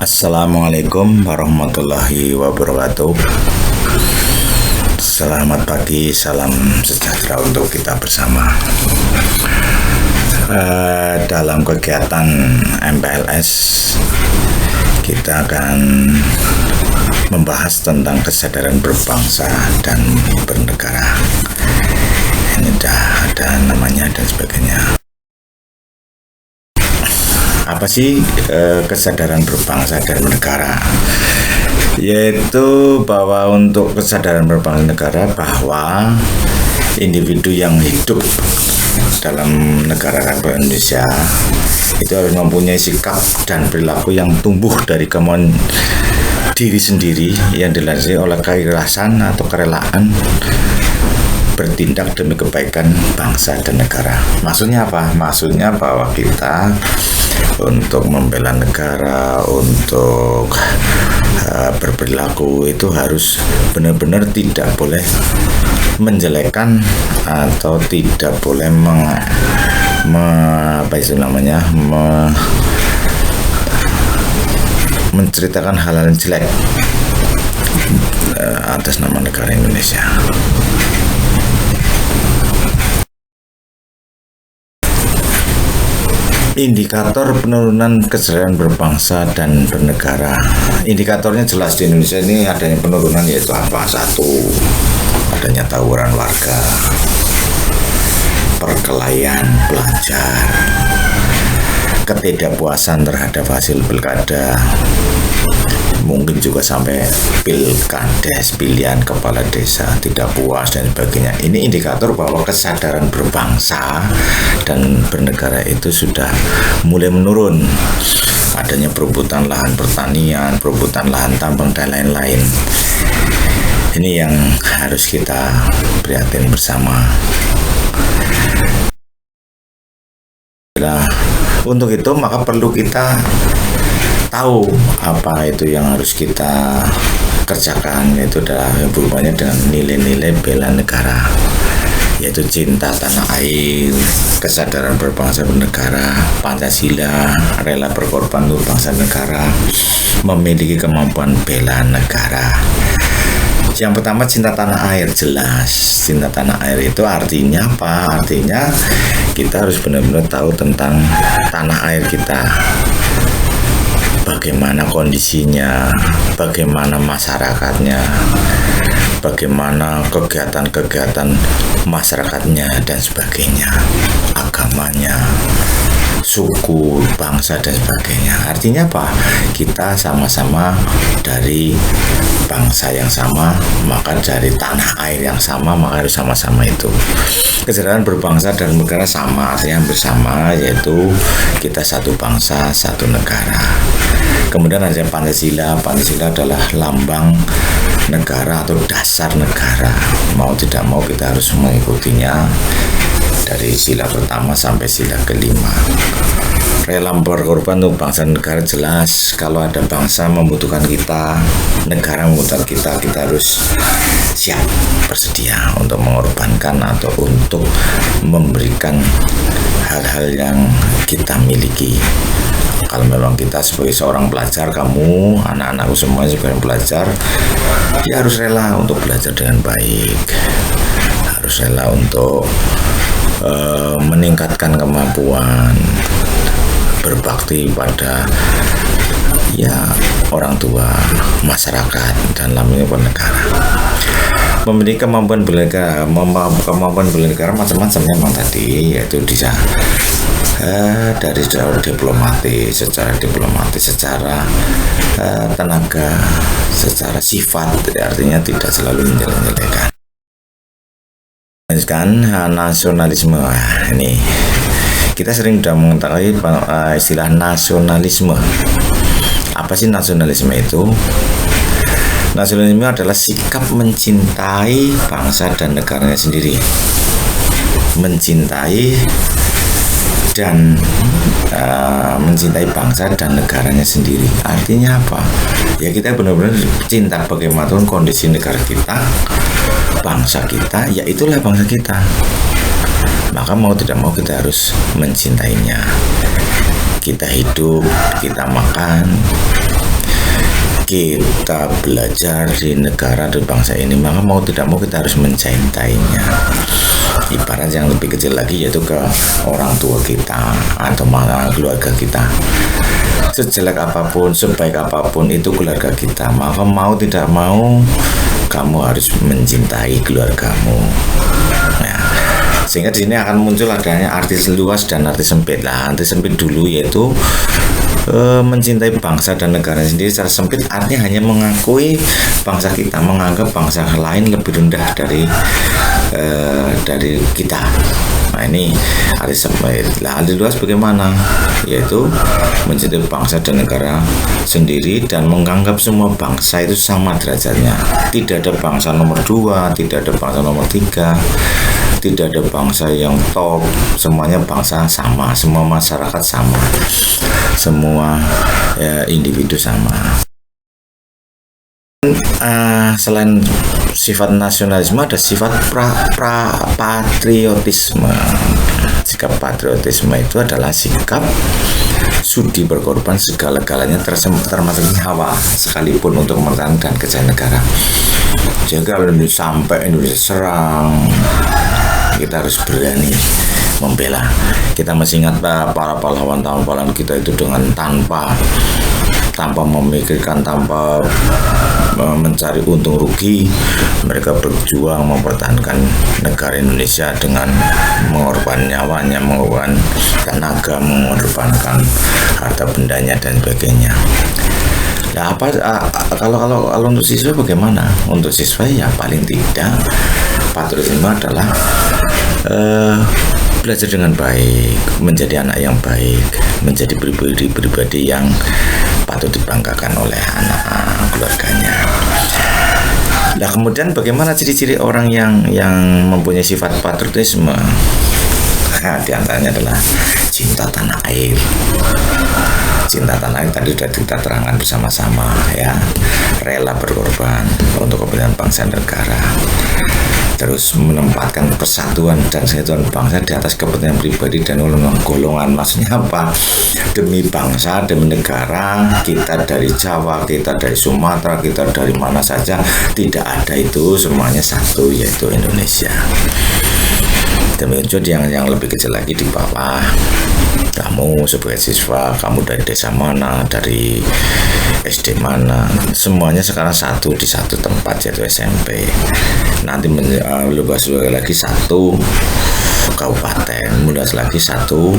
Assalamualaikum warahmatullahi wabarakatuh. Selamat pagi, salam sejahtera untuk kita bersama. Dalam kegiatan MPLS kita akan membahas tentang kesadaran berbangsa dan bernegara. Ini ada namanya dan sebagainya. Apa sih kesadaran berbangsa dan bernegara? Yaitu bahwa untuk kesadaran berbangsa dan negara, bahwa individu yang hidup dalam negara Republik Indonesia itu harus mempunyai sikap dan perilaku yang tumbuh dari kemauan diri sendiri yang dilandasi oleh keikhlasan atau kerelaan bertindak demi kebaikan bangsa dan negara. Maksudnya apa? Maksudnya bahwa kita untuk membela negara, untuk berperilaku itu harus benar-benar tidak boleh menjelekkan atau tidak boleh menceritakan hal-hal yang jelek atas nama negara Indonesia. Indikator penurunan kesadaran berbangsa dan bernegara. Indikatornya jelas di Indonesia ini adanya penurunan, yaitu apa? Satu, adanya tawuran warga, perkelahian pelajar, ketidakpuasan terhadap hasil pilkada, mungkin juga sampai pilkades, pilihan kepala desa tidak puas dan sebagainya. Ini indikator bahwa kesadaran berbangsa dan bernegara itu sudah mulai menurun. Adanya perebutan lahan pertanian, perebutan lahan tambang dan lain-lain. Ini yang harus kita prihatin bersama. Nah, untuk itu maka perlu kita tahu apa itu yang harus kita kerjakan, yaitu adalah hubungannya dengan nilai-nilai bela negara, yaitu cinta tanah air, kesadaran berbangsa bernegara, Pancasila, rela berkorban untuk bangsa negara, memiliki kemampuan bela negara. Yang pertama, cinta tanah air. Jelas, cinta tanah air itu artinya apa? Artinya kita harus benar-benar tahu tentang tanah air kita, bagaimana kondisinya, bagaimana masyarakatnya, bagaimana kegiatan-kegiatan masyarakatnya dan sebagainya, agamanya, suku, bangsa dan sebagainya. Artinya apa? Kita sama-sama dari bangsa yang sama, maka dari tanah air yang sama, maka harus sama-sama itu. Kesadaran berbangsa dan negara sama, artinya bersama, yaitu kita satu bangsa, satu negara. Kemudian ada Pancasila. Pancasila adalah lambang negara atau dasar negara. Mau tidak mau kita harus mengikutinya dari sila pertama sampai sila kelima. Rela berkorban untuk bangsa dan negara. Jelas, kalau ada bangsa membutuhkan kita, negara membutuhkan kita, kita harus siap bersedia untuk mengorbankan atau untuk memberikan hal-hal yang kita miliki. Kalau memang kita sebagai seorang pelajar, kamu, anak-anakku semuanya sebagai pelajar, ya harus rela untuk belajar dengan baik, harus rela untuk meningkatkan kemampuan, berbakti pada orang tua, masyarakat, dan lainnya negara. Memiliki kemampuan bernegara, macam-macam memang tadi, yaitu bisa dari secara diplomatis, secara tenaga, secara sifat, artinya tidak selalu menjelek-jelekan. Nasionalisme, ini kita sering sudah mengetahui istilah nasionalisme. Apa sih nasionalisme itu? Nasionalisme adalah sikap mencintai bangsa dan negaranya sendiri, mencintai mencintai bangsa dan negaranya sendiri. Artinya apa? Ya kita benar-benar cinta bagaimanapun kondisi negara kita, bangsa kita, ya itulah bangsa kita. Maka mau tidak mau kita harus mencintainya. Kita hidup, kita makan, kita belajar di negara dan bangsa ini, maka mau tidak mau kita harus mencintainya. Ibarat yang lebih kecil lagi, yaitu ke orang tua kita atau malah keluarga kita. Sejelek apapun, sebaik apapun itu keluarga kita, maka mau tidak mau kamu harus mencintai keluargamu. Nah, sehingga di sini akan muncul adanya arti luas dan arti sempit. Lah, arti sempit dulu yaitu mencintai bangsa dan negara sendiri secara sempit, artinya hanya mengakui bangsa kita, menganggap bangsa lain lebih rendah dari kita. Nah, ini arti sempit. Nah, arti luas bagaimana? Yaitu mencintai bangsa dan negara sendiri dan menganggap semua bangsa itu sama derajatnya. Tidak ada bangsa nomor 2, tidak ada bangsa nomor 3, tidak ada bangsa yang top. Semuanya bangsa sama, semua masyarakat sama, semua individu sama. Selain sifat nasionalisme, ada sifat patriotisme. Sikap patriotisme itu adalah sikap sudi berkorban segala-galanya, termasuk nyawa sekalipun untuk mempertahankan kejayaan negara. Jadi kalau sampai Indonesia serang, kita harus berani membela. Kita masih ingat para pahlawan kita itu dengan tanpa memikirkan, tanpa mencari untung rugi, mereka berjuang mempertahankan negara Indonesia dengan mengorbankan nyawanya, mengorbankan tenaga, mengorbankan harta bendanya dan sebagainya. Nah, kalau untuk siswa bagaimana? Untuk siswa ya paling tidak patriotisme adalah belajar dengan baik, menjadi anak yang baik, menjadi pribadi yang patut dibanggakan oleh anak keluarganya. Nah, kemudian bagaimana ciri-ciri orang yang mempunyai sifat patriotisme? Nah, di antaranya adalah cinta tanah air. Cinta tanah air tadi sudah kita terangkan bersama-sama, ya, rela berkorban untuk kepentingan bangsa dan negara. Terus menempatkan persatuan dan kesatuan bangsa di atas kepentingan pribadi dan golongan. Maksudnya apa? Demi bangsa, demi negara, kita dari Jawa, kita dari Sumatera, kita dari mana saja, tidak ada itu, semuanya satu, yaitu Indonesia. Demikian yang lebih kecil lagi di bawah, kamu sebagai siswa, kamu dari desa mana, dari SD mana, semuanya sekarang satu di satu tempat, yaitu SMP. Nanti luas lagi satu kabupaten, luas lagi satu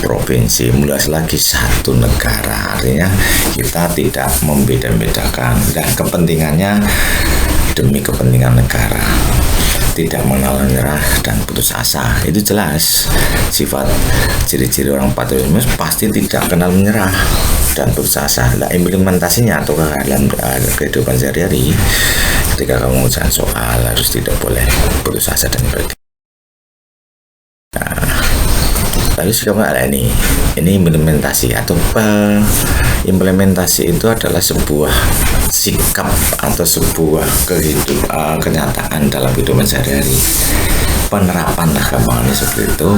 provinsi, luas lagi satu negara. Artinya kita tidak membeda-bedakan dan kepentingannya demi kepentingan negara, tidak mengenal menyerah dan putus asa. Itu jelas sifat ciri-ciri orang patriotisme, pasti tidak kenal menyerah dan putus asa. Nah, implementasinya atau dalam kehidupan sehari-hari, ketika kamu mengucapkan soal harus tidak boleh putus asa dan sebagainya. Nah, lalu sekarang ada ini implementasi atau implementasi itu adalah sebuah sikap atau sebuah kenyataan dalam kehidupan sehari-hari. Penerapan gampangannya seperti itu,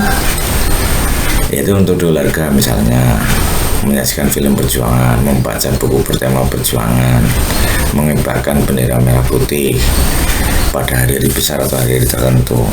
yaitu untuk keluarga misalnya menyaksikan film perjuangan, membaca buku bertema perjuangan, mengibarkan bendera merah putih pada hari-hari besar atau hari-hari tertentu.